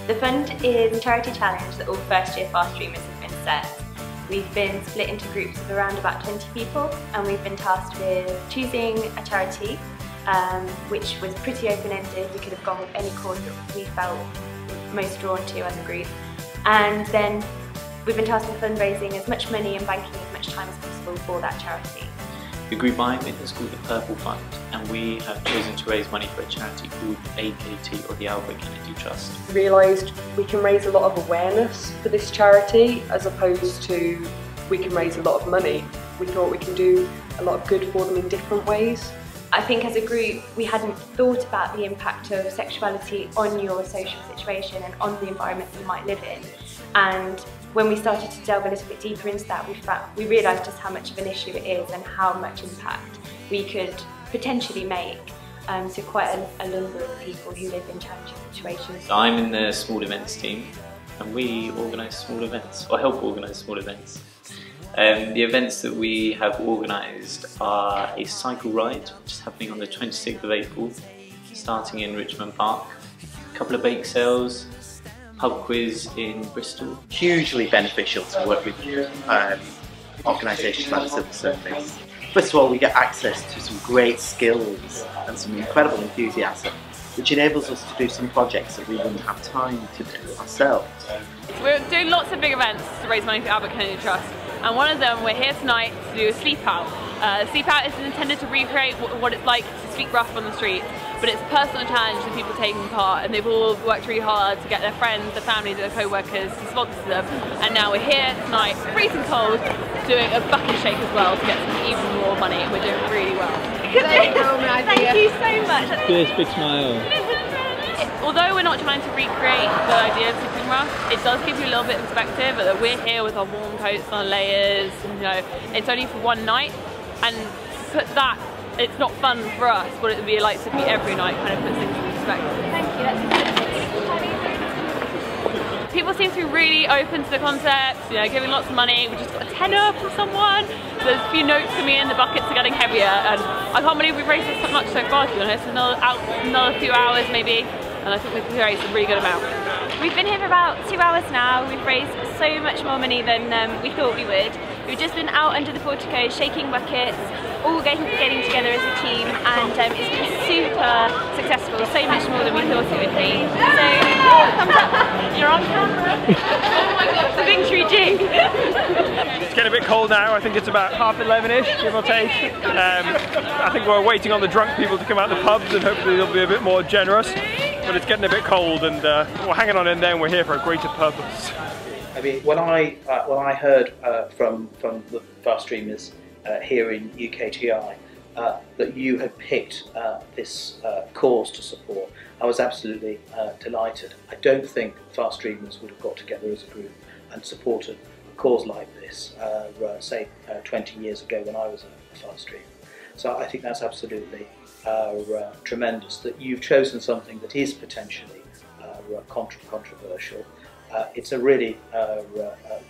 The fund is a charity challenge that all first year Faststreamers have been set. We've been split into groups of around about 20 people, and we've been tasked with choosing a charity, which was pretty open-ended. We could have gone with any cause that we felt most drawn to as a group. And then we've been tasked with fundraising as much money and banking as much time as possible for that charity. The group I'm in is called the Purple Fund, and we have chosen to raise money for a charity called AKT, or the Albert Kennedy Trust. Realised we can raise a lot of awareness for this charity as opposed to we can raise a lot of money. We thought we can do a lot of good for them in different ways. I think as a group we hadn't thought about the impact of sexuality on your social situation and on the environment you might live in. And when we started to delve a little bit deeper into that, we realised just how much of an issue it is and how much impact we could potentially make to quite a number of people who live in challenging situations. I'm in the small events team, and we organise small events, or help organise small events. The events that we have organised are a cycle ride, which is happening on the 26th of April, starting in Richmond Park, a couple of bake sales, pub quiz in Bristol. Hugely beneficial to work with organisations like the Civil Service. First of all, we get access to some great skills and some incredible enthusiasm, which enables us to do some projects that we wouldn't have time to do ourselves. We're doing lots of big events to raise money for Albert Kennedy Trust, and one of them we're here tonight to do a sleep out. Sleep out is intended to recreate what it's like to speak rough on the street, but it's a personal challenge to people taking part, and they've all worked really hard to get their friends, their families, their co-workers to sponsor them, and now we're here tonight, freezing cold, doing a bucket shake as well to get some even more money. We're doing really well. Thank you so much. Good, big smile. Although we're not trying to recreate the idea of sleeping rough, it does give you a little bit of perspective that we're here with our warm coats, our layers, it's only for one night, and to put that, it's not fun for us, what it would be like to be every night, kind of puts things in perspective. Thank you, that's People seem to be really open to the concept, giving lots of money. We just got a tenner from someone. There's a few notes coming in, the buckets are getting heavier, and I can't believe we've raised so much so far, to be honest. Another few hours maybe, and I think we've raised a really good amount. We've been here for about 2 hours now. We've raised so much more money than we thought we would. We've just been out under the portico shaking buckets, all getting together as a team, and it's been super successful, so much more than we thought it would be. So, thumbs up, you're on camera. Oh my god, the victory jig! It's getting a bit cold now. I think it's about 11:30ish, give or take. I think we're waiting on the drunk people to come out the pubs, and hopefully they'll be a bit more generous. But it's getting a bit cold, and we're hanging on in there, and we're here for a greater purpose. I mean, when I heard from the Faststreamers here in UKTI that you had picked this cause to support, I was absolutely delighted. I don't think Faststreamers would have got together as a group and supported a cause like this, say 20 years ago when I was a Faststreamer. So I think that's absolutely tremendous that you've chosen something that is potentially controversial. It's a really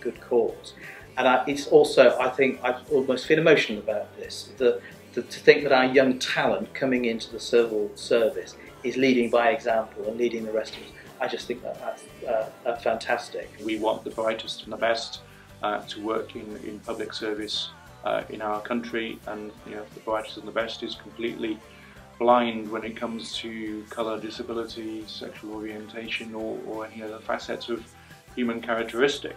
good cause, and it's also, I think, I almost feel emotional about this, to think that our young talent coming into the civil service is leading by example and leading the rest of us. I just think that's fantastic. We want the brightest and the best to work in public service in our country, and the brightest and the best is completely blind when it comes to colour, disability, sexual orientation, or any other facets of human characteristic.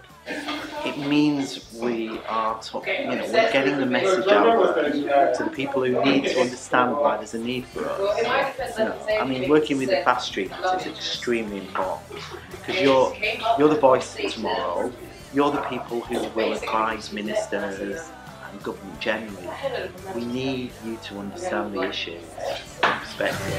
It means we are we're getting the message out to the people who need to understand why there's a need for us. I mean, working with the Faststreamers is extremely important, because you're the voice of tomorrow. You're the people who will advise ministers and government generally. We need you to understand the issues from perspective.